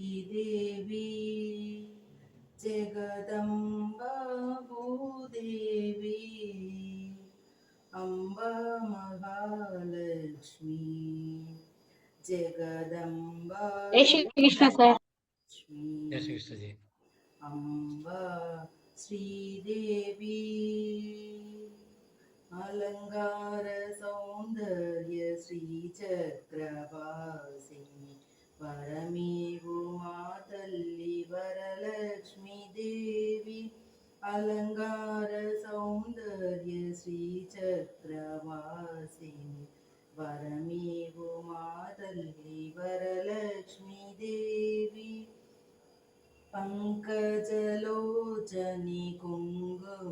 देवी जगदम्बा भूदेवी अम्बा महालक्ष्मी जगदम्बा जय श्री कृष्ण सर। जय श्री लक्ष्मी कृष्ण जी। अम्बा श्रीदेवी अलंकार सौंदर्य श्रीचक्रवासिनी परमेवु मातल्ली वरलक्ष्मी देवी अलंकार सौंदर्य श्रीचक्रवासिनी वरमेवु मातल्ली वरलक्ष्मी देवी पंकजलोचनी कुङ्कुमभूषणी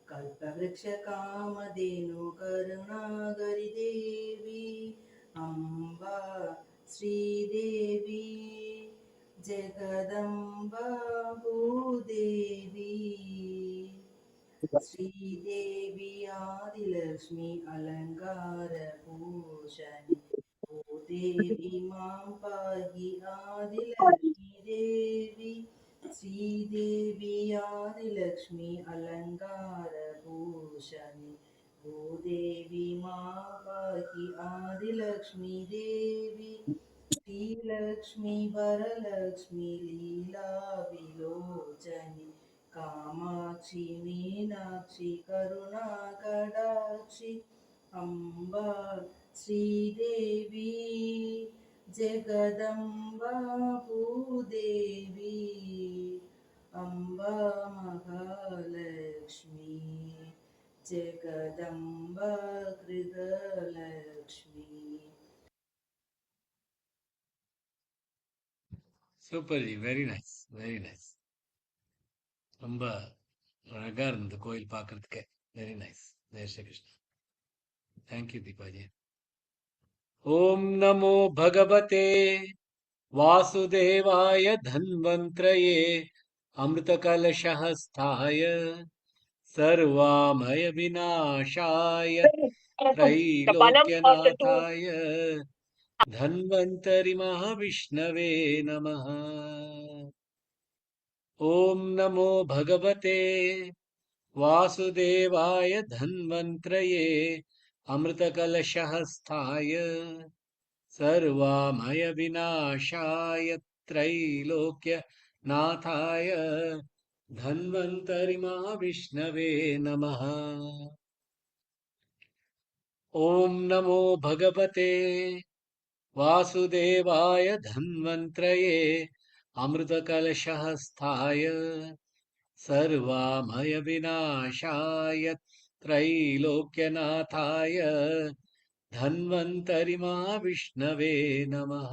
कल्पवृक्षकामधेनु करुणाकरी देवी अम्बा श्रीदेवी जगदम्बा भूदेवी श्रीदेवी आदिलक्ष्मी अलंकार भूषणी भूदेवी मां पाहि आदिलक्ष्मी देवी श्रीदेवी आदिलक्ष्मी अलंकार भूषणी भूदेवी मां पाहि आदिलक्ष्मी देवी श्रीलक्ष्मी वरलक्ष्मी लीला विलोचनी कामाक्षी मीनाक्षी करुणा कटाक्षी Amba Sridevi Jagadamba Bhudevi Amba Mahalakshmi Jagadamba Gruhalakshmi. Super ji, very nice, very nice. ரொம்ப அழகா இருந்தது கோயில் பார்க்கறதுக்கு. Very nice. ஜெய் ஸ்ரீ கிருஷ்ணா. தேங்க்யூ தீபாஜி. ஓம் நமோ பகவதே वासुदेवाय धन्वन्त्रये अमृतकलशहस्ताय सर्वामय विनाशाय The Balam of the two. त्रैलोक्यनाथाय धन्वन्तरि महाविष्णवे नमः. ॐ नमो भगवते वासुदेवाय धन्वन्त्रये अमृतकलशहस्ताय सर्वामय विनाशाय त्रैलोक्यनाथाय धन्वन्तरि महाविष्णवे नमः. ॐ नमो भगवते वासुदेवाय धन्वन्त्रये अमृतकलशहस्ताय सर्वामय विनाशाय त्रैलोक्यनाथाय धन्वन्तरि महाविष्णवे நமः.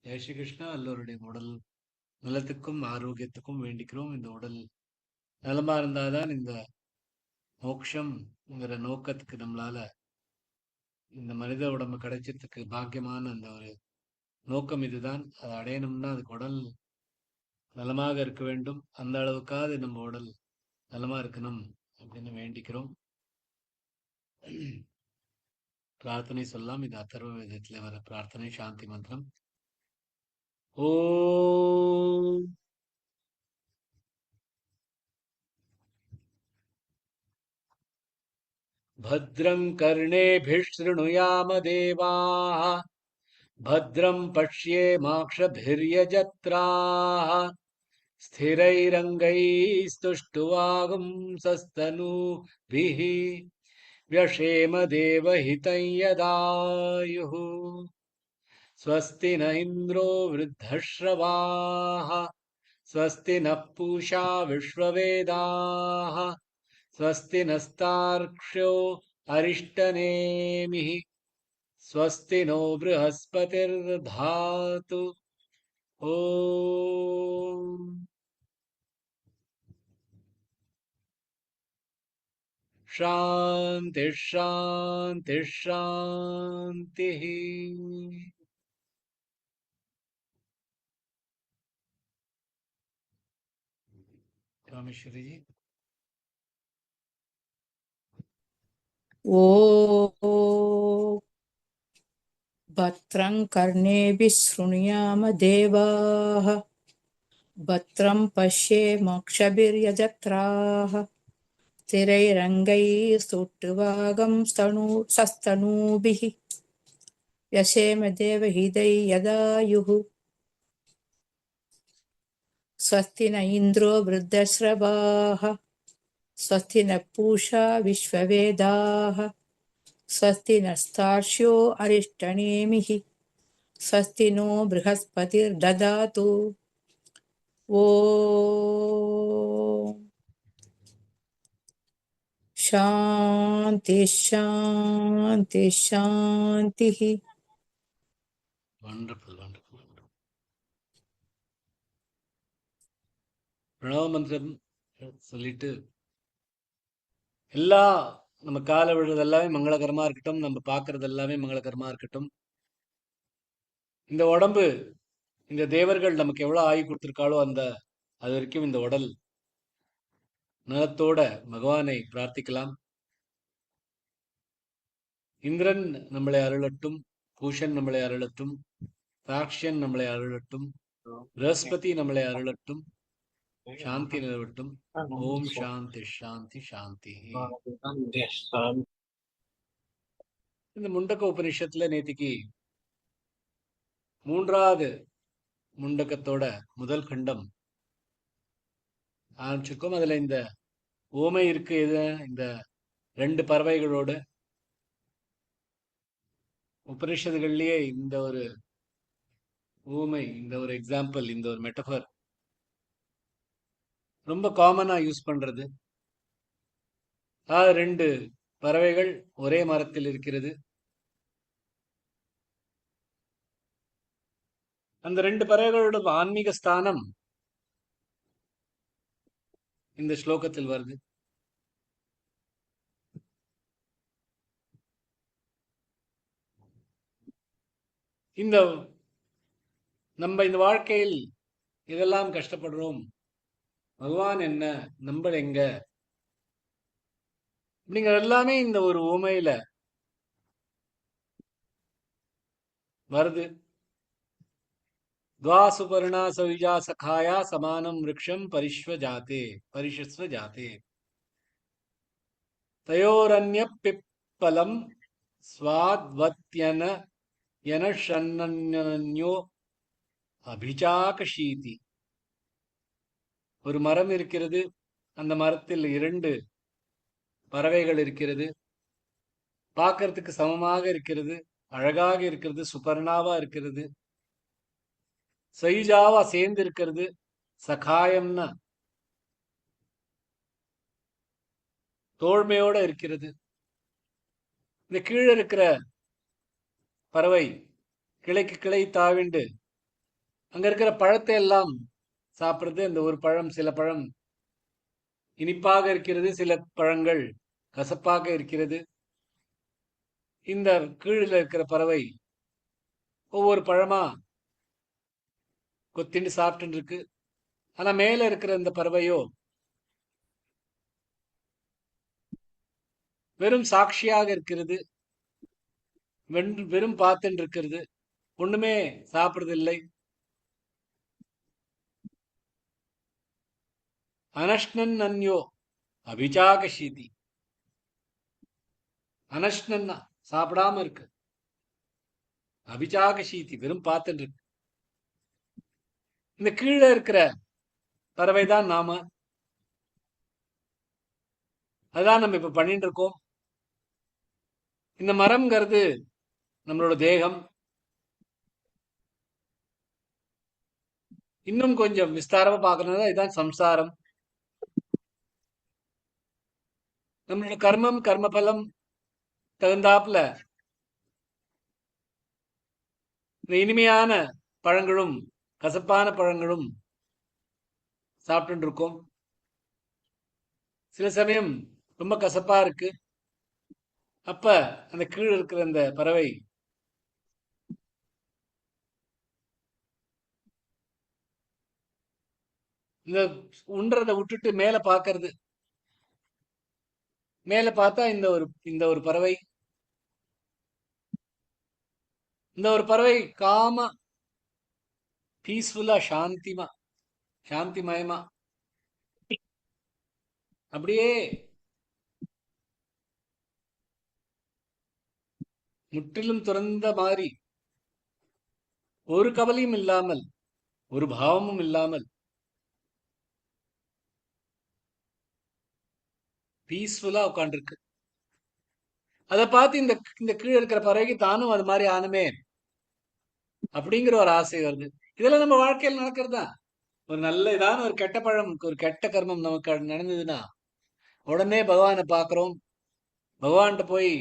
ஜெய் ஸ்ரீ கிருஷ்ணா. எல்லோருடைய உடல் நலத்துக்கும் ஆரோக்கியத்துக்கும் வேண்டிக்கிறோம். இந்த உடல் நலமா இருந்தாதான் இந்த மோட்சம்ங்கிற நோக்கத்துக்கு நம்மளால இந்த மனித உடம்பு கிடைச்சதுக்கு பாக்கியமான அந்த ஒரு நோக்கம் இதுதான். அதை அடையணும்னா அதுக்கு உடல் நலமாக இருக்க வேண்டும். அந்த அளவுக்காவது நம்ம உடல் நலமா இருக்கணும் அப்படின்னு வேண்டிக்கிறோம். பிரார்த்தனை சொல்லலாம். இது அதர்வ வேதத்துல வர பிரார்த்தனை, சாந்தி மந்திரம். ஓம் भद्रं कर्णेभिः शृणुयाम देवाः भद्रं पश्येमाक्षभिर्यजत्राः स्थिरैरङ्गैस्तुष्टुवागुंसस्तनूभिः व्यशेम देवहितं यदायुः स्वस्ति न इन्द्रो वृद्धश्रवाः स्वस्ति नः पूषा विश्ववेदाः स्वस्ति नस्तार्क्ष्यो अरिष्टनेमिः स्वस्ति नो बृहस्पतिर्दधातु ॐ शान्ति शान्ति शान्तिः. रामेश्वरी जी. ओ भद्रं कर्णेभिः शृणुयाम देवाः भद्रं पश्येमाक्षभिर्यजत्राः स्थिरैरङ्गैः स्तुष्ट्वागंस्तनूभिः व्यशेम देवहितै यदायुः स्वस्ति न इन्द्रो वृद्धश्रवाः स्वस्ति न पूषा विश्ववेदाः स्वस्ति नस्तार्क्ष्यो अरिष्टनेमिः स्वस्ति नो बृहस्पतिर्ददातु ॐ शान्ति शान्ति शान्तिः. Wonderful, wonderful, wonderful. பிரணவ மந்திரம் சொல்லிட்டு எல்லா நம்ம கால விழுறது எல்லாமே மங்களகரமா இருக்கட்டும், நம்ம பார்க்கறது எல்லாமே மங்களகரமா இருக்கட்டும். இந்த உடம்பு, இந்த தேவர்கள் நமக்கு எவ்வளவு ஆயு கொடுத்திருக்காளோ அது வரைக்கும் இந்த உடல் நலத்தோட பகவானை பிரார்த்திக்கலாம். இந்திரன் நம்மளை அருளட்டும், பூஷன் நம்மளை அருளட்டும், சாக்ஷியன் நம்மளை அருளட்டும், பிரகஸ்பதி நம்மளை அருளட்டும், சாந்தி நிலவட்டும். ஓம் சாந்தி சாந்தி சாந்தி. இந்த முண்டக்க உபனிஷத்துல நேத்திக்கு 3வது முண்டக்கத்தோட முதல் கண்டம் ஆரம்பிச்சிருக்கோம். அதுல இந்த ஓமை இருக்கு. இந்த 2 பறவைகளோட உபனிஷத்துகள்லயே இந்த ஒரு ஊமை, இந்த ஒரு எக்ஸாம்பிள், இந்த ஒரு மெட்டபர் ரொம்ப காமனா யூஸ் பண்றது. 2 பறவைகள் ஒரே மரத்தில் இருக்கிறது. அந்த 2 பறவைகளோட ஆன்மீக ஸ்தானம் இந்த ஸ்லோகத்தில் வருது. நம்ம இந்த வாழ்க்கையில் இதெல்லாம் கஷ்டப்படுறோம், பகவான் என்ன, நம்ம எங்க, அப்படிங்கிற எல்லாமே இந்த ஒரு ஊமையில வருது. துவா சுபர்ணா சவிஜா சகாயா சமானம் விருக்ஷம் பரிஷ்வ ஜாதே தயோரன்ய பிப்பலம் ஸ்வாத்வத்யன யனஷன்னன்யோ அபிசாகஷீதி. ஒரு மரம் இருக்கிறது, அந்த மரத்தில் 2 பறவைகள் இருக்கிறது. பார்க்கறதுக்கு சமமாக இருக்கிறது, அழகாக இருக்கிறது, சுபர்ணாவா இருக்கிறது, சயுஜாவா சேர்ந்து இருக்கிறது, சகாயம்னா தோழ்மையோட இருக்கிறது. இந்த கீழே இருக்கிற பறவை கிளைக்கு கிளை தாவிண்டு அங்க இருக்கிற பழத்தை எல்லாம் சாப்பிடுறது. அந்த ஒரு பழம், சில பழம் இனிப்பாக இருக்கிறது, சில பழங்கள் கசப்பாக இருக்கிறது. இந்த கீழில் இருக்கிற பறவை ஒவ்வொரு பழமா கொத்திண்டு சாப்பிட்டு இருக்கு. ஆனா மேல இருக்கிற இந்த பறவையோ வெறும் சாட்சியாக இருக்கிறது, வெறும் பார்த்துட்டு இருக்கிறது, ஒண்ணுமே சாப்பிடுறது இல்லை. அனஷ்ணன் அன்யோ அபிசாகஷீதி. அனஷ்ணன்னா சாப்பிடாம இருக்கு, அபிசாகஷீதி வெறும் பார்த்துட்டு இருக்கு. இந்த கீழே இருக்கிற பறவை தான் நாம. அதான் நம்ம இப்ப பண்ணிட்டு இருக்கோம். இந்த மரம்ங்கிறது நம்மளோட தேகம். இன்னும் கொஞ்சம் விஸ்தாரமா பார்க்கணும்னா இதுதான் சம்சாரம். நம்மளோட கர்மம், கர்மபலம் தகுந்தாப்புல இந்த இனிமையான பழங்களும் கசப்பான பழங்களும் சாப்பிட்டு இருக்கோம். சில சமயம் ரொம்ப கசப்பா இருக்கு. அப்ப அந்த கீழ் இருக்கிற அந்த பறவை இந்த உண்றதை விட்டுட்டு மேல பாக்குறது. மேல பார்த்தா இந்த ஒரு பறவை இந்த ஒரு பறவை காமா பீஸ்ஃபுல்லா சாந்திமயமா அப்படியே முற்றிலும் துறந்த மாதிரி, ஒரு கவலையும் இல்லாமல், ஒரு பாவமும் இல்லாமல் பீஸ்ஃபுல்லா உட்காந்துருக்கு. அதை பார்த்து இந்த இந்த கீழே இருக்கிற பறவைக்கு தானும் அது மாதிரி ஆனுமே அப்படிங்கிற ஒரு ஆசை வருது. இதெல்லாம் நம்ம வாழ்க்கையில் நடக்கிறது தான். ஒரு நல்ல ஏதாவது ஒரு கெட்ட பழம், ஒரு கெட்ட கர்மம் நமக்கு நடந்ததுன்னா உடனே பகவானை பார்க்கிறோம். பகவான்கிட்ட போய்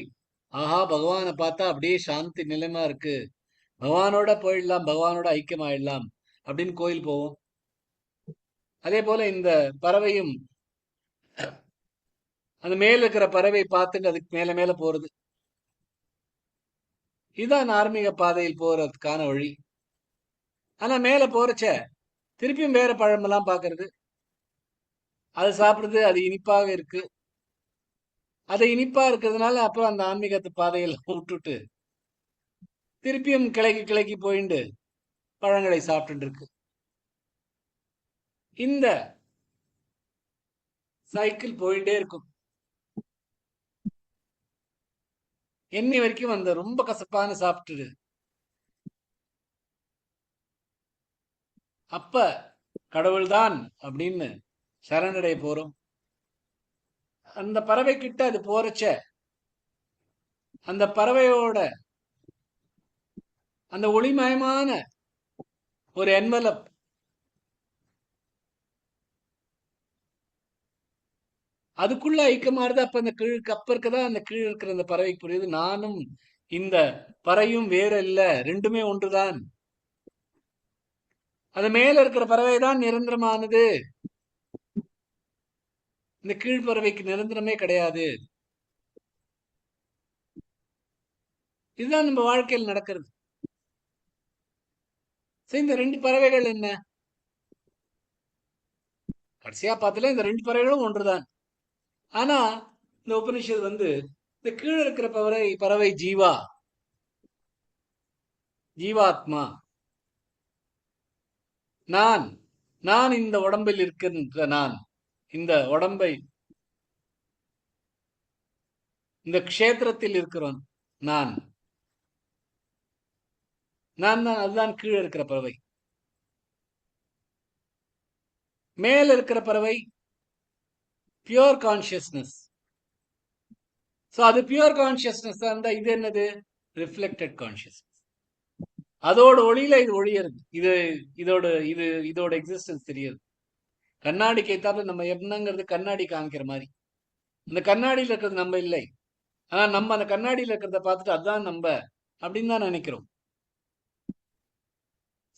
ஆஹா பகவானை பார்த்தா அப்படியே சாந்தி நிலைமா இருக்கு, பகவானோட போயிடலாம், பகவானோட ஐக்கியமாயிடலாம் அப்படின்னு கோயில் போவோம். அதே போல இந்த பறவையும் அந்த மேல இருக்கிற பறவை பார்த்துட்டு அதுக்கு மேல மேல போறது. இதுதான் ஆன்மீக பாதையில் போறதுக்கான வழி. ஆனா மேல போறச்ச திருப்பியும் வேற பழமெல்லாம் பாக்குறது, அது சாப்பிடுறது, அது இனிப்பாக இருக்கு. அது இனிப்பா இருக்கிறதுனால அப்புறம் அந்த ஆன்மீகத்து பாதையெல்லாம் விட்டுட்டு திருப்பியும் கிளைக்கு கிளைக்கு போயிண்டு பழங்களை சாப்பிட்டு இருக்கு. இந்த சைக்கிள் போயிட்டே இருக்கும். என்னை வரைக்கும் அந்த ரொம்ப கசப்பான சாப்பிட்டுது. அப்ப கடவுள்தான் அப்படின்னு சரணடைய போறோம். அந்த பறவை கிட்ட அது போறச்ச அந்த பறவையோட அந்த ஒளிமயமான ஒரு என்வலப் அதுக்குள்ள ஐக்கியமாறுது. அப்ப அந்த கீழுக்கு அப்ப இருக்கதான் அந்த கீழ் இருக்கிற அந்த பறவைக்கு புரியுது, நானும் இந்த பறவையும் வேற இல்ல, ரெண்டுமே ஒன்றுதான். அது மேல இருக்கிற பறவை தான் நிரந்தரமானது, இந்த கீழ் பறவைக்கு நிரந்தரமே கிடையாது. இதுதான் நம்ம வாழ்க்கையில் நடக்கிறது. இந்த ரெண்டு பறவைகள் என்ன, கடைசியா பார்த்தல இந்த ரெண்டு பறவைகளும் ஒன்றுதான். ஆனா இந்த உபனிஷத் இந்த கீழே இருக்கிற பறவை ஜீவாத்மா, நான் இந்த உடம்பில் இருக்கின்ற நான், இந்த உடம்பை இந்த க்ஷேத்திரத்தில் இருக்கிறோன் நான் தான், அதுதான் கீழே இருக்கிற பறவை. மேல இருக்கிற பறவை பியூர் கான்சியஸ்னஸ். அது பியூர் கான்சியஸ்னஸ் தான். இது என்னது, ரிஃப்ளெக்டட் கான்சியஸ்னஸ். அதோட ஒளியில இது ஒளியறது, இதோட எக்ஸிஸ்டன்ஸ் தெரியுது. கண்ணாடிக்கு ஏத்தாப்புல நம்ம என்னங்கிறது கண்ணாடி காமிக்கிற மாதிரி, இந்த கண்ணாடியில் இருக்கிறது நம்ம இல்லை, ஆனா நம்ம அந்த கண்ணாடியில் இருக்கிறத பார்த்துட்டு அதுதான் நம்ம அப்படின்னு தான் நினைக்கிறோம்.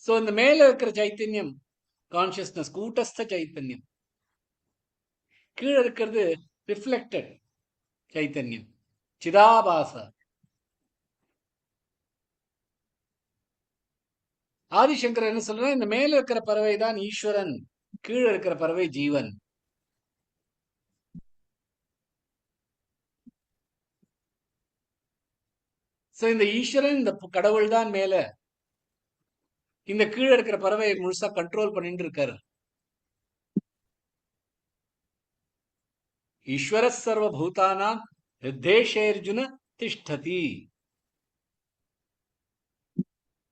இந்த மேல இருக்கிற சைத்தன்யம் கான்சியஸ்னஸ், கூட்டஸ்த சைத்தன்யம். கீழே இருக்கிறது ரிஃப்ளெக்டட் சைத்தன்யம், சிதாபாச. ஆதிசங்கர் என்ன சொல்ற, இந்த மேல இருக்கிற பறவை தான் ஈஸ்வரன், கீழே இருக்கிற பறவை ஜீவன். இந்த ஈஸ்வரன், இந்த கடவுள் தான் மேல, இந்த கீழே இருக்கிற பறவையை முழுசா கண்ட்ரோல் பண்ணிட்டு இருக்காரு. ஈஸ்வர சர்வ பூதானாம் ஹிருதேஷேர்ஜுன திஷ்டதி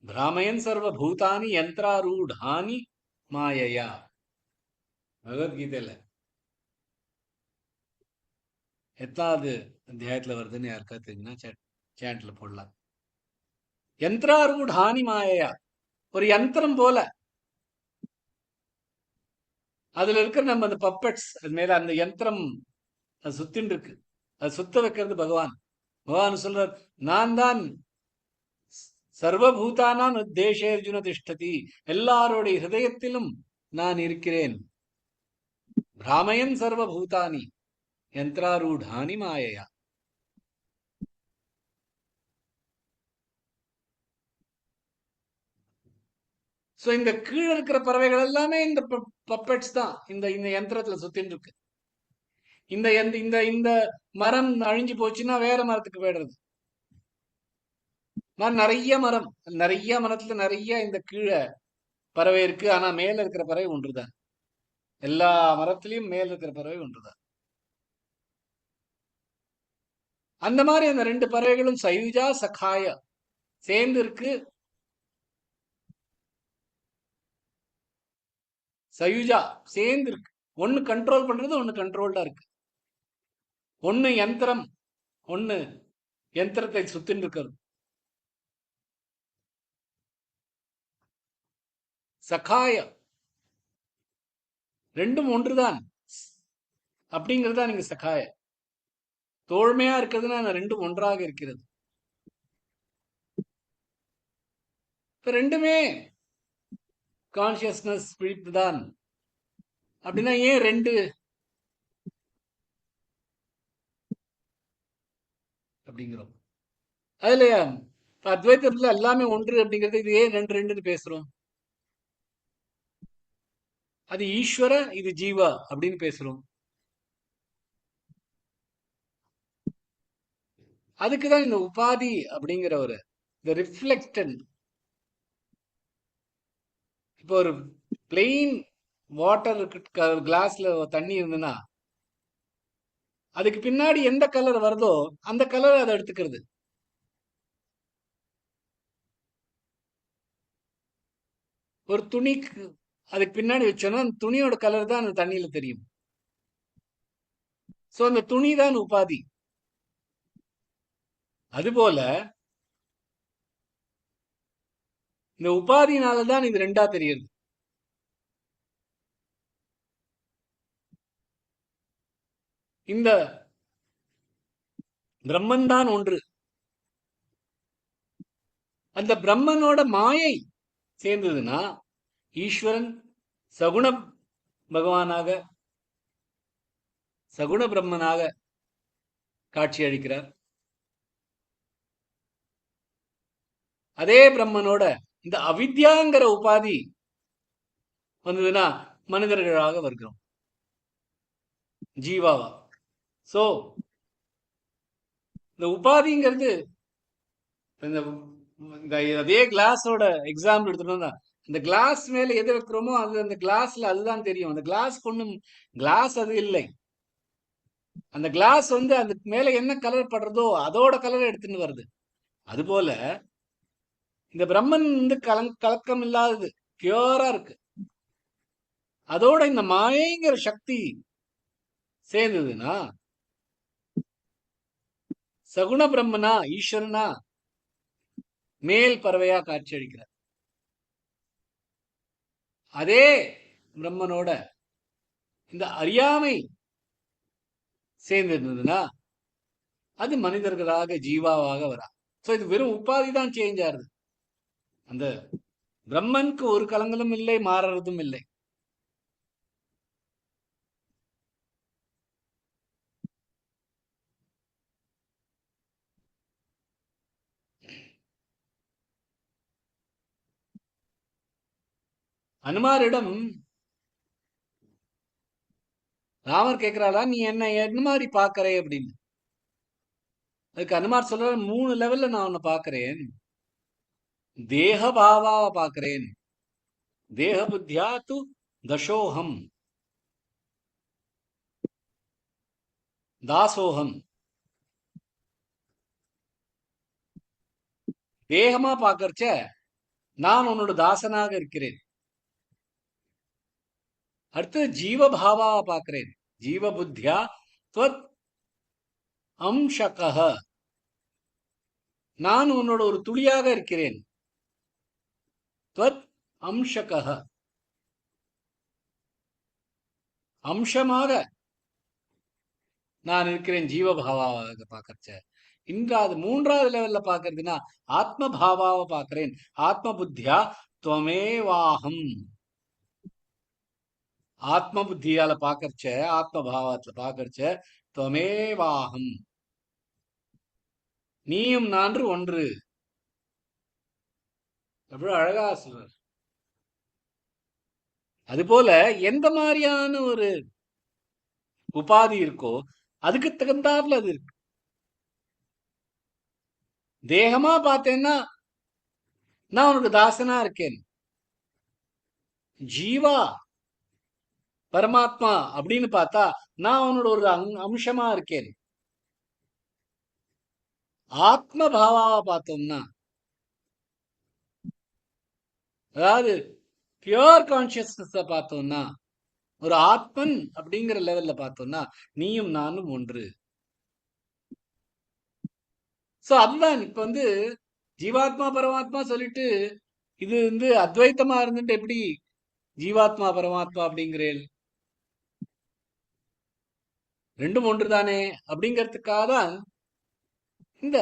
பிராமயன் சர்வ பூதானி யந்திராரூடானி மாயையா. பகவத்கீதையில எத்தாவது அத்தியாயத்துல வருதுன்னு யாருக்கா தெரியுங்கன்னா சேட்ல போடலாம். யந்திராரூடானி மாயையா, ஒரு யந்திரம் போல அதுல இருக்கிற நம்ம அந்த பப்பட்ஸ், அது மேல அந்த யந்திரம் அது சுத்தின் இருக்கு, அது சுத்த வைக்கிறது பகவான். பகவான் சொல்றார், நான் தான் சர்வபூதானாம் தேசேர்ஜுன திஷ்டதி, எல்லாருடைய ஹிருதயத்திலும் நான் இருக்கிறேன். பிராமயன் சர்வபூதானி யந்திராரூடானி மாயையா. இந்த கீழே இருக்கிற பறவைகள் எல்லாமே இந்த பப்பட்ஸ் தான், இந்த யந்திரத்துல சுத்தின் இருக்கு. இந்த மரம் அழிஞ்சு போச்சுன்னா வேற மரத்துக்கு போயிடுறது. நிறைய மரம், நிறைய மரத்துல நிறைய இந்த கீழே பறவை இருக்கு. ஆனா மேல இருக்கிற பறவை ஒன்றுதான். எல்லா மரத்திலயும் மேல இருக்கிற பறவை ஒன்றுதான். அந்த மாதிரி அந்த ரெண்டு பறவைகளும் சயுஜா சகாய சேர்ந்து இருக்கு. சயுஜா சேர்ந்து இருக்கு. ஒன்னு கண்ட்ரோல் பண்றது, ஒன்னு கண்ட்ரோல்டா இருக்கு. ஒன்னு யந்திரம், ஒன்னு யந்திரத்தை சுத்தின்னு இருக்கிறது. சகாய ரெண்டும் ஒன்றுதான் அப்படிங்கிறதா நீங்க சகாய. தோழ்மையா இருக்கிறதுனா ரெண்டும் ஒன்றாக இருக்கிறது. இப்ப ரெண்டுமே கான்சியஸ்னஸ் விழிப்பு தான் அப்படின்னா ஏன் ரெண்டு அப்படிங்கிறோம்? அதுல அத்வைத்தத்துல எல்லாமே ஒன்று அப்படிங்கிறது, இது ஏன் ரெண்டு ரெண்டுன்னு பேசுறோம்? அது ஈஸ்வர, இது ஜீவா அப்படின்னு பேசுறோம். அதுக்குதான் இந்த உபாதி அப்படிங்கிற ஒரு இந்த ரிஃப்ளெக்டன். இப்போ ஒரு பிளெயின் வாட்டர் கிளாஸ்ல தண்ணி இருந்ததுன்னா அதுக்கு பின்னாடி எந்த கலர் வருதோ அந்த கலர் அதை எடுத்துக்கிறது. ஒரு துணிக்கு அதுக்கு பின்னாடி வச்சோன்னா அந்த துணியோட கலர் தான் அந்த தண்ணியில தெரியும். சோ அந்த துணி தான் உபாதி. அதுபோல இந்த உபாதினாலதான் இது ரெண்டா தெரியுது. இந்த பிரம்மன் தான் ஒன்று. அந்த பிரம்மனோட மாயை சேர்ந்ததுன்னா ஈஸ்வரன் சகுண பகவானாக, சகுண பிரம்மனாக காட்சி அளிக்கிறார். அதே பிரம்மனோட இந்த அவித்யாங்கிற உபாதி வந்ததுன்னா மனிதர்களாக வருகிறோம், ஜீவாவா. சோ இந்த உபாதிங்கிறது இந்த அதே கிளாஸோட எக்ஸாம்பிள் எடுத்துட்டோம்னா, இந்த கிளாஸ் மேல எதை வைக்கிறோமோ அது அந்த கிளாஸ்ல அதுதான் தெரியும். அந்த கிளாஸ் ஒண்ணும் கிளாஸ் அது இல்லை. அந்த கிளாஸ் அதுக்கு மேல என்ன கலர் படுறதோ அதோட கலர் எடுத்துன்னு வருது. அதுபோல இந்த பிரம்மன் கலக்கம் இல்லாதது, பியூரா இருக்கு. அதோட இந்த மாயைங்கிற சக்தி சேர்ந்ததுன்னா சகுண பிரம்மனா, ஈஸ்வரனா மேல் பறவையா காட்சி அளிக்கிறார். அதே பிரம்மனோட இந்த அறியாமை சேர்ந்து இருந்ததுன்னா அது மனிதர்களாக, ஜீவாவாக வரா. சோ இது வெறும் உபாதி தான் சேஞ்ச் ஆகுது. அந்த பிரம்மனுக்கு ஒரு கலங்களும் இல்லை, மாறுறதும் இல்லை. அனுமாரிடம் ராமர் கேட்கிறாளா, நீ என்ன மாதிரி பாக்குறே அப்படின்னு. அதுக்கு அனுமார் சொல்ற, 3 லெவல்ல நான் உன்னை பாக்குறேன். தேக பாவாவை பாக்குறேன். தேக புத்தியா து தசோகம் தாசோகம். தேகமா பாக்கறச்ச நான் உன்னோட தாசனாக இருக்கிறேன். அடுத்து ஜீவபாவாவை பாக்குறேன். ஜீவ புத்தியா துவத் அம்சகஹ, நான் உன்னோட ஒரு துளியாக இருக்கிறேன். துவத் அம்சகஹ, அம்சமாக நான் இருக்கிறேன் ஜீவபாவாக பாக்கறச்ச. இன்றாவது 3வது லெவல்ல பாக்குறதுன்னா ஆத்ம பாவாவை பாக்குறேன். ஆத்ம புத்தியா துவமேவாகம். ஆத்ம புத்தியால பாக்கறச்ச, ஆத்ம பாவத்துல பாக்கறச்ச துவமேவாகம், நீயும் நான்று ஒன்று. எவ்வளவு அழகா சொல்றார். அதுபோல எந்த மாதிரியான ஒரு உபாதி இருக்கோ அதுக்கு தகுந்தாப்புல அது இருக்கு. தேகமா பார்த்தேன்னா நான் உனக்கு தாசனா இருக்கேன். ஜீவா பரமாத்மா அப்படின்னு பார்த்தா நான் அவனோட ஒரு அம்சமா இருக்கேன். ஆத்ம பாவாவா பார்த்தோம்னா, அதாவது பியூர் கான்சியஸ்னஸ் பார்த்தோம்னா, ஒரு ஆத்மன் அப்படிங்கிற லெவல்ல பார்த்தோம்னா நீயும் நானும் ஒன்று. சோ அதுதான் இப்ப ஜீவாத்மா பரமாத்மா சொல்லிட்டு இது அத்வைத்தமா இருந்துட்டு எப்படி ஜீவாத்மா பரமாத்மா அப்படிங்கிறேன்? ரெண்டும் ஒன்றுதானே அப்படிங்கிறதுக்காக தான் இந்த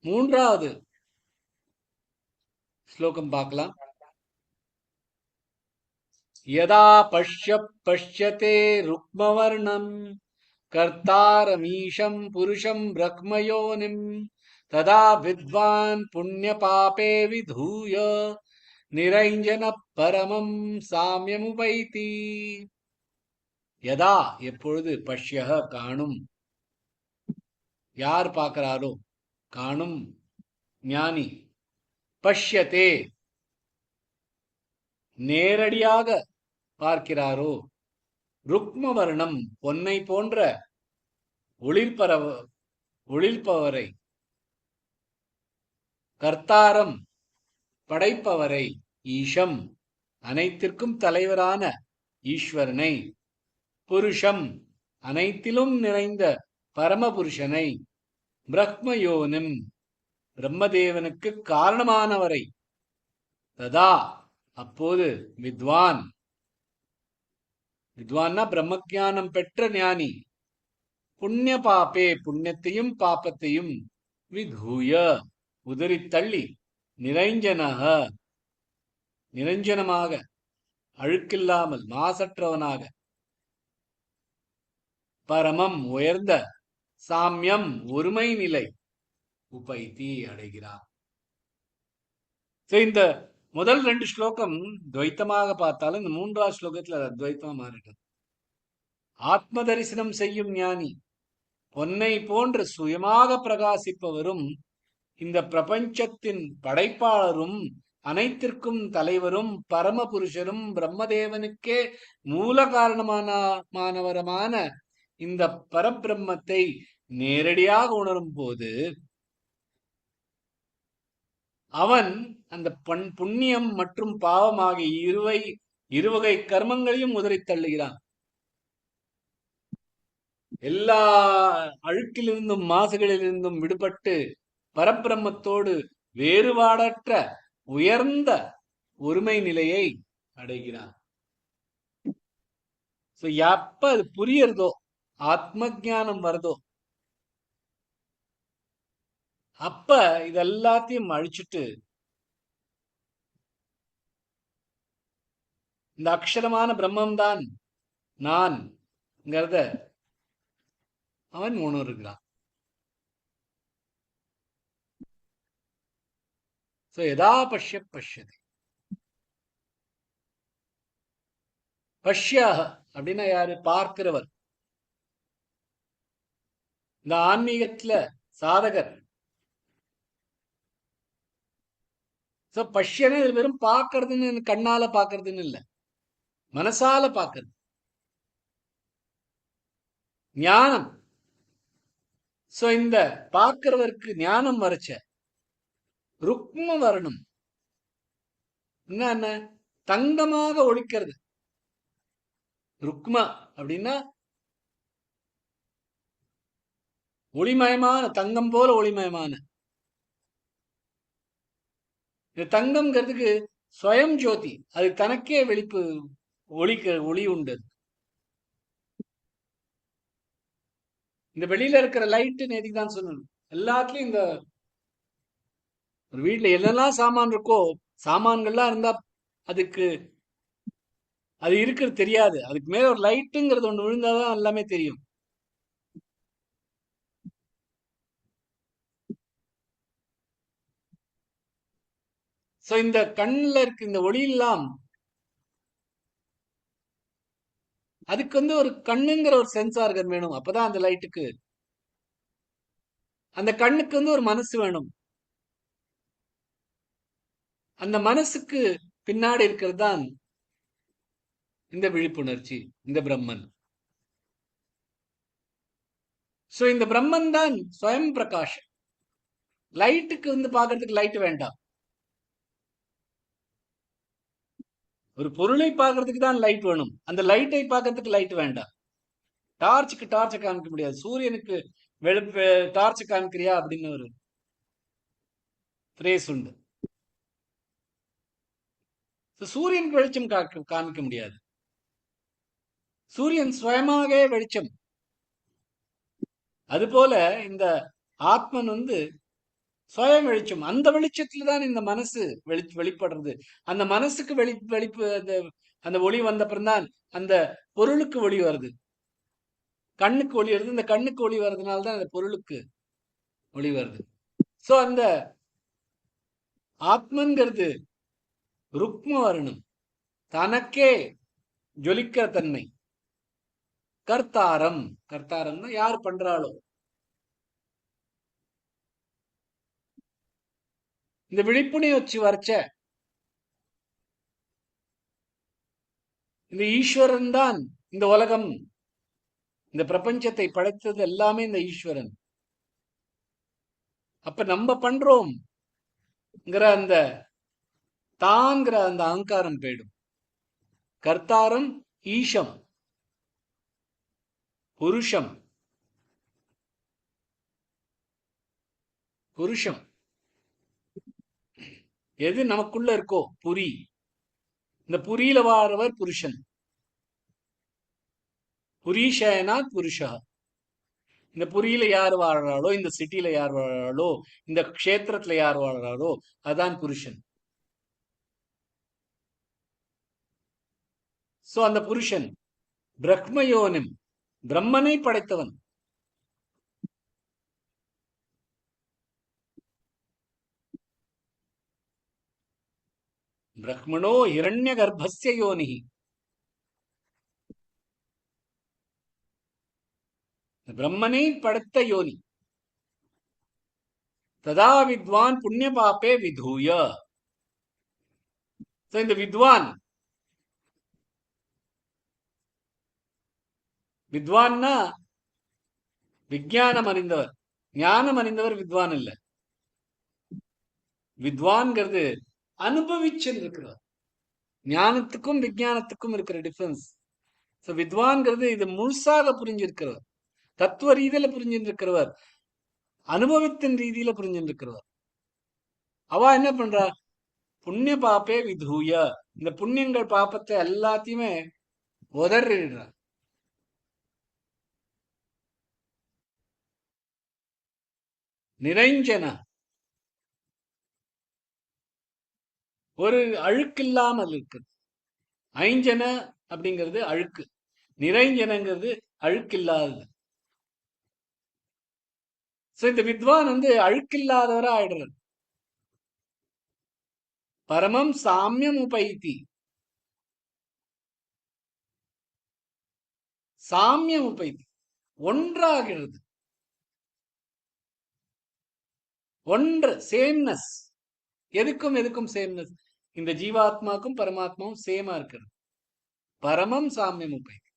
மூன்றாவது ஸ்லோகம் பார்க்கலாம். யதா பஷ்யத்தே ருக்மவர்ணம் கர்த்தாரமீஷம் புருஷம் பிரக்மயோனிம் ததா வித்வான் புண்ணிய பாபே விதூய நிரஞ்சன பரமம் சாமியமுபைதி. யதா எப்பொழுது, பஷ்யக காணும், யார் பார்க்கிறாரோ, காணும் ஞானி, பஷ்யத்தே நேரடியாக பார்க்கிறாரோ, ருக்மவர்ணம் பொன்னை போன்ற ஒளிர்ப்பவரை, கர்த்தாரம் படைப்பவரை, ஈஷம் அனைத்திற்கும் தலைவரான ஈஸ்வரனை, புருஷம் அனைத்திலும் நிறைந்த பரமபுருஷனை, பிரக்மயோனிம் பிரம்மதேவனுக்கு காரணமானவரை, ததா அப்போது வித்வான், வித்வான்னா பிரம்மஞானம் பெற்ற ஞானி, புண்ணிய பாப்பே புண்ணியத்தையும் பாப்பத்தையும் விதூய உதறித்தள்ளி, நிரஞ்சனக நிரஞ்சனமாக அழுக்கில்லாமல் மாசற்றவனாக, பரமம் உயர்ந்த, சாமியம் ஒருமை நிலை, உபைத்தி அடைகிறார். இந்த முதல் 2 ஸ்லோகம் துவைத்தமாக பார்த்தாலும் இந்த 3ஆவது ஸ்லோகத்துல அத்வைத்தமா மாறிட்டது. ஆத்ம தரிசனம் செய்யும் ஞானி, பொன்னை போன்ற சுயமாக பிரகாசிப்பவரும், இந்த பிரபஞ்சத்தின் படைப்பாளரும், அனைத்திற்கும் தலைவரும், பரமபுருஷரும், பிரம்மதேவனுக்கே மூல காரணமானவரமான இந்த பரபிரம்மத்தை நேரடியாக உணரும் போது அவன் அந்த புண்ணியம் மற்றும் பாவம் ஆகிய இருவகை கர்மங்களையும் உதறித் தள்ளுகிறான். எல்லா அழுக்கிலிருந்தும் மாசுகளிலிருந்தும் விடுபட்டு பரபிரம்மத்தோடு வேறுபாடற்ற உயர்ந்த ஒருமை நிலையை அடைகிறான். எப்ப அது புரியறதோ, ஆத்ம ஞானம் வருதோ, அப்ப இதெல்லாத்தையும் அழிச்சுட்டு இந்த அக்ஷரமான பிரம்மம்தான் நான்ங்கிறத அவன் உணர்கிறான். யதா பஷ்யதி, பஷ்ய அப்படின்னா யாரு? பார்க்கிறவர். இந்த ஆன்மீகத்துல சாதகர். பஷ்யனே வெறும் பாக்குறதுன்னு, கண்ணால பாக்குறதுன்னு இல்ல, மனசால பாக்குறது. ஞானம். இந்த பார்க்கிறவருக்கு ஞானம் வரைச்ச ருக்ம வரணும். என்ன? தங்கமாக ஒழிக்கிறது. ருக்ம அப்படின்னா ஒளிமயமான, தங்கம் போல ஒளிமயமான. இந்த தங்கம்ங்கிறதுக்கு ஸ்வயம் ஜோதி, அது தனக்கே வெளிப்பு ஒளி உண்டு. இந்த வெளியில இருக்கிற லைட் நேற்றுக்கு தான் சொன்னேன். எல்லாத்துலயும் இந்த ஒரு வீட்டுல என்னெல்லாம் சாமான் இருக்கோ, சாமான்கள்லாம் இருந்தா அதுக்கு அது இருக்கிறது தெரியாது. அதுக்கு மேல ஒரு லைட்டுங்கிறது ஒண்ணு விழுந்தாதான் எல்லாமே தெரியும். இந்த கண்ணுல இருக்கு இந்த ஒளி எல்லாம், அதுக்கு ஒரு கண்ணுங்கிற ஒரு சென்சார்கன் வேணும். அப்பதான் அந்த லைட்டுக்கு அந்த கண்ணுக்கு வந்து ஒரு மனசு வேணும். அந்த மனசுக்கு பின்னாடி இருக்கிறது தான் இந்த விழிப்புணர்ச்சி, இந்த பிரம்மன். சோ இந்த பிரம்மன் தான் ஸ்வயம் பிரகாஷ். லைட்டுக்கு வந்து பாக்குறதுக்கு லைட் வேண்டாம். ஒரு பொருளை பார்க்கறதுக்கு தான் லைட் வேணும். அந்த லைட்டை பார்க்கறதுக்கு லைட் வேண்டாம். டார்ச்சுக்கு டார்ச்சை காமிக்க முடியாது. சூரியனுக்கு டார்ச் காமிக்கிறியா அப்படின்னு ஒரு பிரேஸ் உண்டு. சூரியனுக்கு வெளிச்சம் காமிக்க முடியாது. சூரியன் சுயமாகவே வெளிச்சம். அதுபோல இந்த ஆத்மன் வந்து சுயம் வெளிச்சம். அந்த வெளிச்சத்துல தான் இந்த மனசு வெளிப்படுறது. அந்த மனசுக்கு வெளிப்பு அந்த ஒளி வந்த பிறந்தான் அந்த பொருளுக்கு ஒளி வருது. கண்ணுக்கு ஒளி வருது. இந்த கண்ணுக்கு ஒளி வர்றதுனால தான் அந்த பொருளுக்கு ஒளி வருது. சோ அந்த ஆத்மன்கிறது ருக்ம வர்ணம், தனக்கே ஜொலிக்கிற தன்மை. கர்த்தாரம், கர்த்தாரம்னா யார் பண்றாளோ. இந்த விழிப்புணர்ச்சி வரைச்ச இந்த ஈஸ்வரன் தான் இந்த உலகம், இந்த பிரபஞ்சத்தை படைத்தது எல்லாமே இந்த ஈஸ்வரன். அப்ப நம்ம பண்றோம்ங்கிற அந்த தான்கிற அந்த அகங்காரம் போயிடும். கர்த்தாரம் ஈஷம், புருஷம், புருஷம் எது நமக்குள்ள இருக்கோ புரி, இந்த புரியில வாழ்றவர் புருஷன். புரீஷயனாத் புருஷா. இந்த புரியில யார் வாழ்றாளோ, இந்த சிட்டில யார் வாழ்றாளோ, இந்த க்ஷேத்திரத்துல யார் வாழ்றாளோ அதான் புருஷன். சோ அந்த புருஷன் பிரக்மயோனிம், பிரம்மனை படைத்தவன். பிரக்மணோ இரண்ய கர்ப்பஸ்ய யோனிஹி. பிரம்மனை படைத்த யோனி. ததா வித்வான் புண்ணிய பாப்பே விதூய. இந்த வித்வான், வித்வான்னா விஞ்ஞானம் அறிந்தவர். ஞானம் அறிந்தவர் வித்வான் இல்ல. வித்வான்கிறது அனுபவிச்சு இருக்கிறவர். ஞானத்துக்கும் விஞ்ஞானத்துக்கும் இருக்கிற டிஃபரன்ஸ். வித்வான்கிறது இது முழுசாக புரிஞ்சிருக்கிறவர், தத்துவ ரீதியில புரிஞ்சிருக்கிறவர், அனுபவத்தின் ரீதியில புரிஞ்சிருக்கிறவர். அவ என்ன பண்றா? புண்ணிய பாப்பே விதூய. இந்த புண்ணியங்கள் பாப்பத்தை எல்லாத்தையுமே உதறிடுறா. நிரஞ்சன, ஒரு அழுக்கு இல்லாமல் இருக்கு. ஐஞ்சன அப்படிங்கிறது அழுக்கு, நிரஞ்சனங்கிறது அழுக்கு இல்லாதது. இந்த வித்வான் வந்து அழுக்கில்லாதவரா ஆயிடுறார். பரமம் சாமியம் உபைத்தி. சாமியம் உபைத்தி, ஒன்றாகிறது. ஒன்று, சேம்னஸ். எதுக்கும் எதுக்கும் சேம்னஸ். இந்த ஜீவாத்மாக்கும் பரமாத்மாவும் சேமா இருக்கிறது. பரமம் சாமியம் உபைத்தி.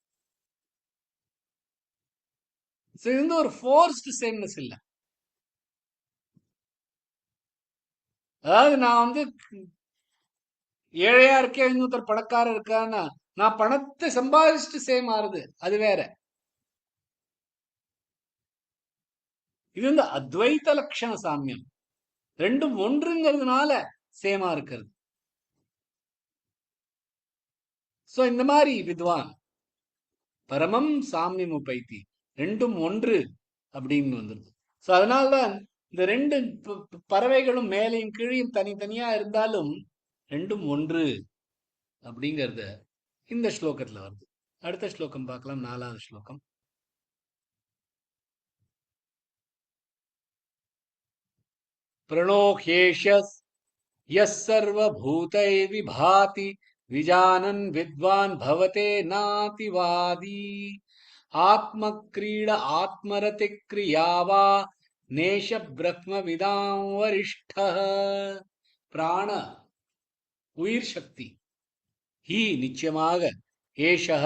இது ஒரு ஃபோர்ஸ்டு சேம்னஸ் இல்ல. அதாவது நான் வந்து ஏழையா இருக்கேன், இன்னொருத்தர் பணக்காரர் இருக்கான்னா நான் பணத்தை சம்பாதிச்சுட்டு சேம் ஆறுது, அது வேற. இது வந்து அத்வைத லட்சண சாமியம். ரெண்டும் ஒன்றுங்கிறதுனால சேமா இருக்கிறது. சோ இந்த மாதிரி வித்வான் பரமம் சாமியம் உபைத்தி, ரெண்டும் ஒன்று அப்படின்னு வந்துருது. சோ அதனால்தான் இந்த ரெண்டு பறவைகளும் மேலையும் கீழையும் தனித்தனியா இருந்தாலும் ரெண்டும் ஒன்று அப்படிங்கறத இந்த ஸ்லோகத்துல வருது. அடுத்த ஸ்லோகம் பார்க்கலாம். 4வது ஸ்லோகம். प्रणोह्येष यः सर्वभूतैर्विभाति विजानन् विद्वान् भवते नातिवादी आत्मक्रीड आत्मरतिक्रिया वा நேஷ பிரம்ம விதாம் வரிஷ்ட. பிராண உயிர் சக்தி. ஹி நிச்சயமாக, ஏஷக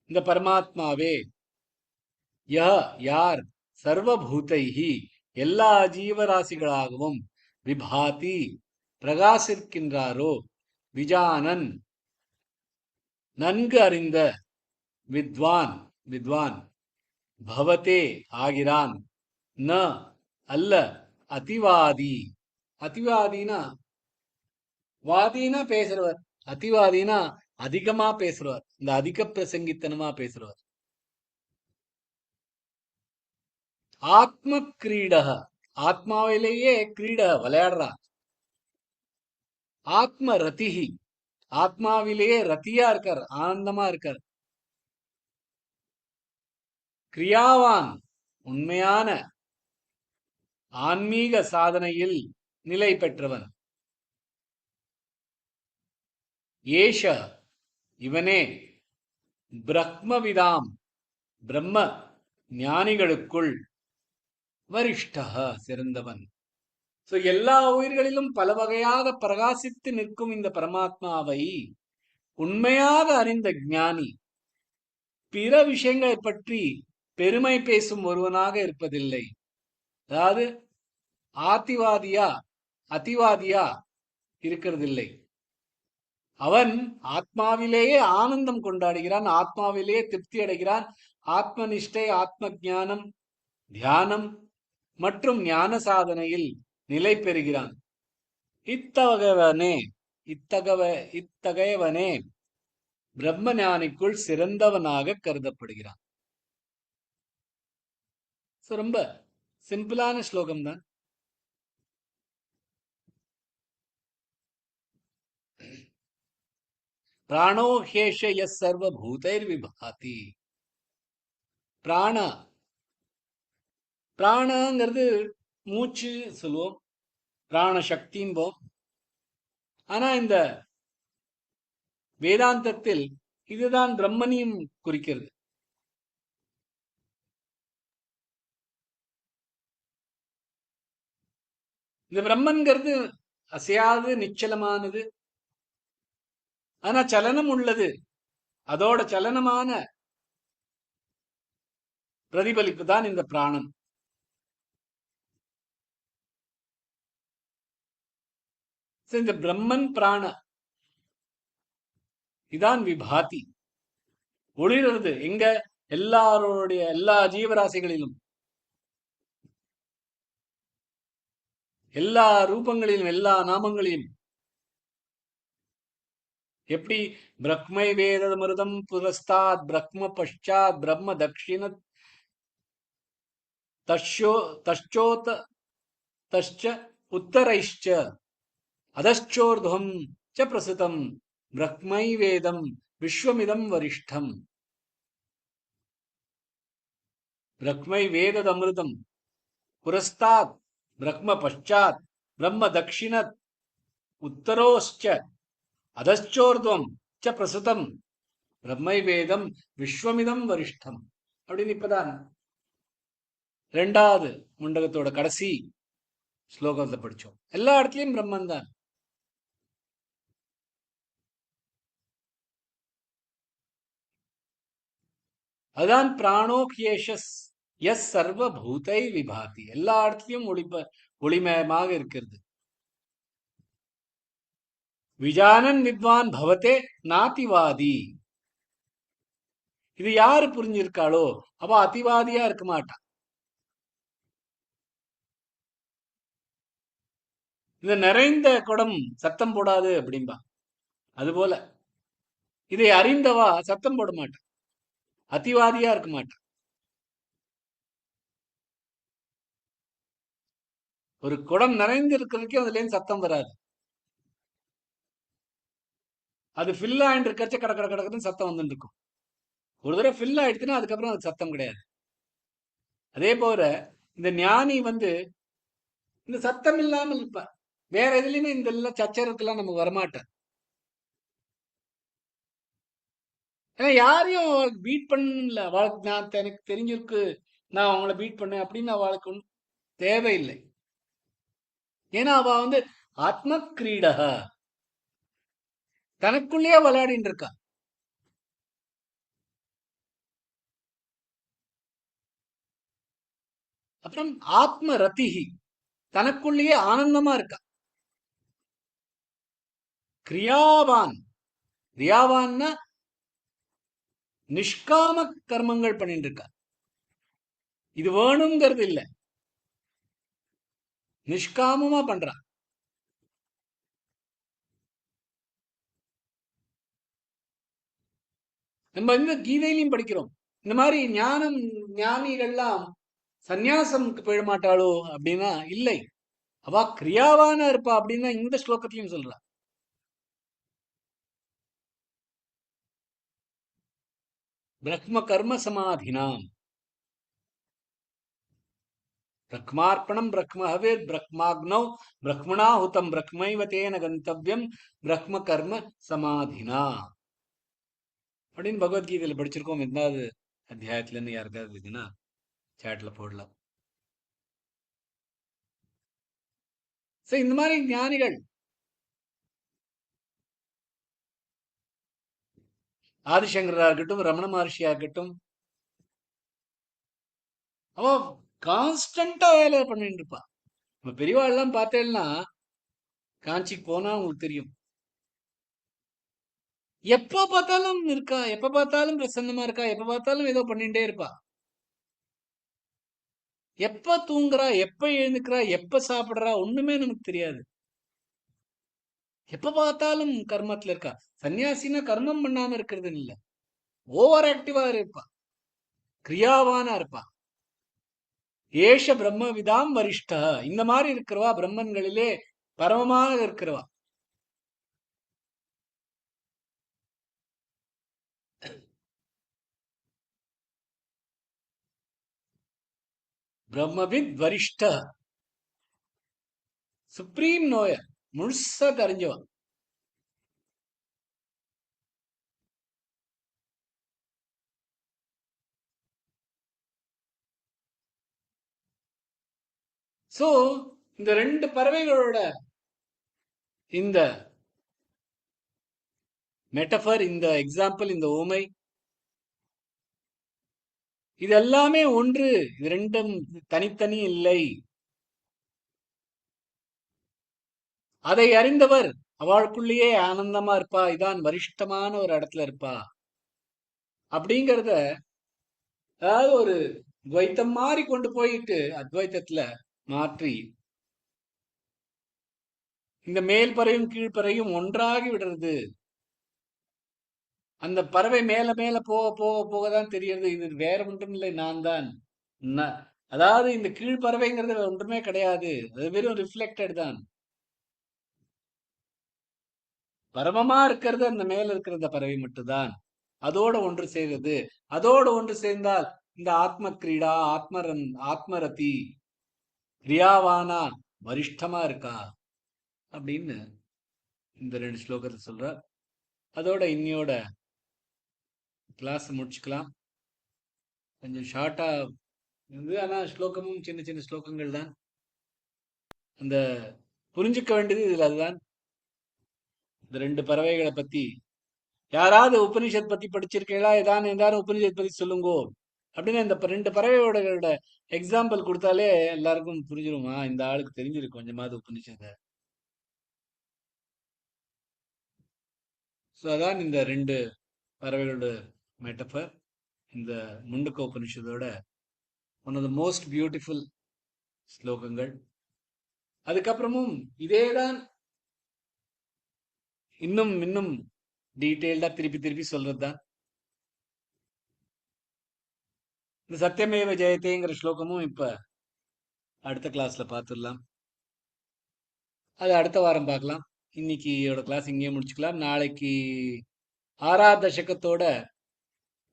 இந்த பரமாத்மாவே, யார் சர்வபூதைஹி எல்லா ஜீவராசிகளாகவும் விபாதி பிரகாசிக்கின்றாரோ, விஜானன் நன்கு அறிந்த, வித்வான் வித்வான், பவதே ஆகிறான், ந அல்ல, அதிவாதி. அதிவாதினா வாதினா பேசுறவர், அதிவாதினா அதிகமா பேசுறவர், இந்த அதிக பிரசங்கித்தனமா பேசுறவர். ஆத்ம கிரீடக ஆத்மாவிலேயே கிரீட விளையாடுறார். ஆத்ம ரதிஹி ஆத்மாவிலேயே ரத்தியா இருக்கார், ஆனந்தமா இருக்கார். கிரியாவான் உண்மையான ஆன்மீக சாதனையில் நிலை பெற்றவன். ஏஷ இவனே பிரம்மவிதாம் பிரம்ம ஞானிகளுக்குள் வரிஷ்டக சிறந்தவன். சோ எல்லா உயிர்களிலும் பல வகையாக பிரகாசித்து நிற்கும் இந்த பரமாத்மாவை உண்மையாக அறிந்த ஞானி பிற விஷயங்களை பற்றி பெருமை பேசும் ஒருவனாக இருப்பதில்லை. அதாவது ஆதிவாதியா அதிவாதியா இருக்கிறதில்லை. அவன் ஆத்மாவிலேயே ஆனந்தம் கொண்டாடுகிறான், ஆத்மாவிலேயே திருப்தி அடைகிறான். ஆத்ம நிஷ்டை, ஆத்ம ஞானம், தியானம் மற்றும் ஞான சாதனையில் நிலை பெறுகிறான். இத்தகையவனே பிரம்ம ஞானிக்குள் சிறந்தவனாக கருதப்படுகிறான். ரொம்ப சிம்பிளான ஸ்லோகம் தான். பிராணோ ஹேஷ யஸ் சர்வ பூதைர் விபாதி. பிராணங்கிறது மூச்சு சொல்லுவோம், பிராண சக்தின்போம். ஆனா இந்த வேதாந்தத்தில் இதுதான் பிரம்மனையும் குறிக்கிறது. இந்த பிரம்மன்கிறது அசையாது, நிச்சலமானது, ஆனா சலனம் உள்ளது. அதோட சலனமான பிரதிபலிப்பு தான் இந்த பிராணன். இந்த பிரம்மன் பிராண இதான் விபாதி, ஒளிர்றது. எங்க? எல்லாருடைய எல்லா ஜீவராசிகளிலும், எல்லா ரூபங்களிலும், எல்லா நாமங்களிலும். எப்படி பிரக்மை வேதமிருதம் புரஸ்தாத் பிரக்ம பஷாத் பிரம்ம தட்சிண தச்சோத தச்ச உத்தரைஷ்ச அதச்சோர்துவம் ச பிரசுதம் பிரக்மை வேதம் விஸ்வமிதம் வரிஷ்டம். பிரக்மை வேதமிருதம் புரஸ்தாத் பிரக்ம பஷாத் பிரம்ம தட்சிண உத்தரோஷ்ச அதச்சோர்துவம் ச பிரசுதம் பிரம்மை வேதம் விஸ்வமிதம் வரிஷ்டம். அப்படின்னு இப்பதான் ரெண்டாவது முண்டகத்தோட கடைசி ஸ்லோகத்தை படிச்சோம். எல்லா இடத்துலயும் பிரம்மன் தான். அதுதான் பிராணோகியேஷஸ் எஸ் சர்வ பூதை விபாதி. எல்லா இடத்துலயும் ஒளிமயமாக இருக்கிறது. விஜானன் வித்வான் பவதே நாதிவாதி. இது யாரு புரிஞ்சிருக்காளோ அவ அதிவாதியா இருக்க மாட்டான். இந்த நிறைந்த குடம் சத்தம் போடாது அப்படின்பா. அதுபோல இதை அறிந்தவா சத்தம் போட மாட்டான், அதிவாதியா இருக்க மாட்டான். ஒரு குடம் நிறைந்து இருக்கிறதுக்கே அதுல இருந்து சத்தம் வராது. அது ஃபில் ஆயிட்டு இருக்கிறச்ச கடற்கடன்னு சத்தம் வந்துட்டு இருக்கும். ஒரு தடவை ஃபில் ஆயிடுச்சுன்னா அதுக்கப்புறம் அது சத்தம் கிடையாது. அதே போல இந்த ஞானி இந்த சத்தம் இல்லாமல் இருப்பார். வேற எதுலையுமே இந்த எல்லாம் சச்சரவுக்கெல்லாம் நமக்கு வரமாட்டார். ஏன்னா யாரையும் பீட் பண்ணல. அவளுக்கு நான் எனக்கு தெரிஞ்சிருக்கு, நான் அவங்கள பீட் பண்ணேன் அப்படின்னு அவளுக்கு ஒன்றும் தேவையில்லை. ஏன்னா அவ ஆத்ம கிரீடக தனக்குள்ளேயே விளையாடிட்டு இருக்கா. அப்புறம் ஆத்ம ரத்திஹி தனக்குள்ளேயே ஆனந்தமா இருக்கா. கிரியாவான், கிரியாவான்னா நிஷ்காம கர்மங்கள் பண்ணிட்டு இருக்கா. இது வேணுங்கிறது இல்ல, நிஷ்காமமா பண்றா. நம்ம இந்த கீதையிலையும் படிக்கிறோம். இந்த மாதிரி ஞானிகள்லாம் சந்நியாசம்க்கு போயிட மாட்டாளோ அப்படின்னா இல்லை, அவ கிரியாவான இருப்பா அப்படின்னா இந்த ஸ்லோகத்திலையும் சொல்றா. பிரக்ம கர்ம சமாதினாம் பிரக்மார்ப்பணம் பிரக்மஹவேத் பிரக்மாக்னௌ பிரக்மணாஹுதம் பிரக்மைவ தேன கந்தவ்யம் பிரக்ம கர்ம சமாதினா அப்படின்னு பகவத்கீதையில படிச்சிருக்கோம். எந்தாவது அத்தியாயத்துல இருந்து யாருக்காவது இருக்குன்னா சேட்ல போடலாம். சோ இந்த மாதிரி ஞானிகள் ஆதிசங்கரா இருக்கட்டும், ரமண மகர்ஷியா இருக்கட்டும், அவ கான்ஸ்டன்டா வேலை பண்ணிட்டு இருப்பா. நம்ம பெரியவா எல்லாம் பார்த்தேன்னா காஞ்சிக்கு போனா உங்களுக்கு தெரியும், எப்ப பார்த்தாலும் இருக்கா, எப்ப பார்த்தாலும் பிரசன்னமா இருக்கா, எப்ப பார்த்தாலும் ஏதோ பண்ணிட்டே இருப்பா. எப்ப தூங்குறா, எப்ப எழுந்துக்கிறா, எப்ப சாப்பிடுறா ஒண்ணுமே நமக்கு தெரியாது. எப்ப பார்த்தாலும் கர்மத்துல இருக்கா. சன்னியாசினா கர்மம் பண்ணாம இருக்கிறது இல்ல, ஓவர் ஆக்டிவா இருப்பா, கிரியாவானா இருப்பா. ஏஷ பிரம்மவிதாம் வரிஷ்ட, இந்த மாதிரி இருக்கிறவா பிரம்மன்களிலே பரமமாக இருக்கிறவா. பிரம்மவித் வரிஷ்ட, சுப்ரீம் நோயர், முழுசா தெரிஞ்சவா. சோ இந்த ரெண்டு பறவைகளோட இந்த மெட்டபர், இந்த எக்ஸாம்பிள், இந்த ஊமை, இது எல்லாமே ஒன்று, இது ரெண்டும் தனித்தனி இல்லை. அதை அறிந்தவர் அவளுக்குள்ளேயே ஆனந்தமா இருப்பா, இதான் வரிஷ்டமான ஒரு இடத்துல இருப்பா அப்படிங்கறத, அதாவது ஒரு துவைத்தம் மாறி கொண்டு போயிட்டு அத்வைத்தத்துல மாற்றி இந்த மேல் பறையும் கீழ்ப்பறையும் ஒன்றாகி விடுறது. அந்த பறவை மேல மேல போக போக போகதான் தெரியறது இது வேற ஒன்றும் இல்லை, நான் தான். அதாவது இந்த கீழ்ப்பறவைங்கிறது ஒன்றுமே கிடையாது, அது வெறும் ரிஃப்ளெக்டட் தான். பரமமா இருக்கிறது அந்த மேல இருக்கிற அந்த பறவை மட்டும்தான். அதோட ஒன்று சேர்றது, அதோட ஒன்று சேர்ந்தால் இந்த ஆத்ம கிரீடா, ஆத்மரதி, கிரியாவானா, வரிஷ்டமா இருக்கா அப்படின்னு இந்த ரெண்டு ஸ்லோகத்தை சொல்றார். அதோட இன்னையோட கிளாஸ் முடிச்சுக்கலாம். கொஞ்சம் ஷார்ட்டா இருந்து, ஆனா ஸ்லோகமும் சின்ன சின்ன ஸ்லோகங்கள் தான். அந்த புரிஞ்சுக்க வேண்டியது இதுல அதுதான். இந்த ரெண்டு பறவைகளை பத்தி யாராவது உபனிஷத் பத்தி படிச்சிருக்கீங்களா, ஏதாவது உபனிஷத் பத்தி சொல்லுங்கோ அப்படின்னு இந்த ரெண்டு பறவையோட எக்ஸாம்பிள் கொடுத்தாலே எல்லாருக்கும் புரிஞ்சிருமா, இந்த ஆளுக்கு தெரிஞ்சிருக்கு கொஞ்சமாவது உபனிஷத்தை. ஸோ அதான் இந்த ரெண்டு பறவைகளோட மெட்டபர், இந்த முண்டுக்க உபனிஷத்தோட one of the most beautiful ஸ்லோகங்கள். அதுக்கப்புறமும் இதேதான் இன்னும் இன்னும் டீட்டெயில்டா திருப்பி திருப்பி சொல்றதுதான். இந்த சத்தியமேவ ஜெயத்தேங்கிற ஸ்லோகமும் இப்ப அடுத்த கிளாஸ்ல பார்த்துடலாம். அது அடுத்த வாரம் பார்க்கலாம். இன்னைக்கியோட கிளாஸ் இங்கேயே முடிச்சுக்கலாம். நாளைக்கு 6ஆவது தசகத்தோட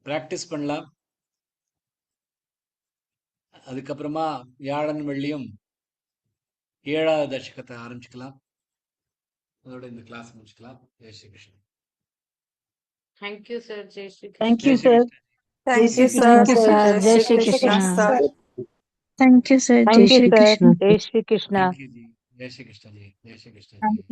பிராக்டிஸ் பண்ணலாம். அதுக்கப்புறமா வியாழன் வெள்ளியும் 7ஆவது தசகத்தை ஆரம்பிச்சுக்கலாம். அதோட இந்த கிளாஸ் முடிச்சுக்கலாம். Jai Shri Krishnan. Thank you, sir. Jai Shri Thank Krishna. you, Jai Shri sir. Krishnan. Thank you, sir. Thank you, sir. Jai Shri Krishna. Thank you, sir. Jai Thank you, Shri sir. Krishna. Jai Shri Krishna. Thank you ji. जय श्री कृष्ण जी। जय श्री कृष्ण जी।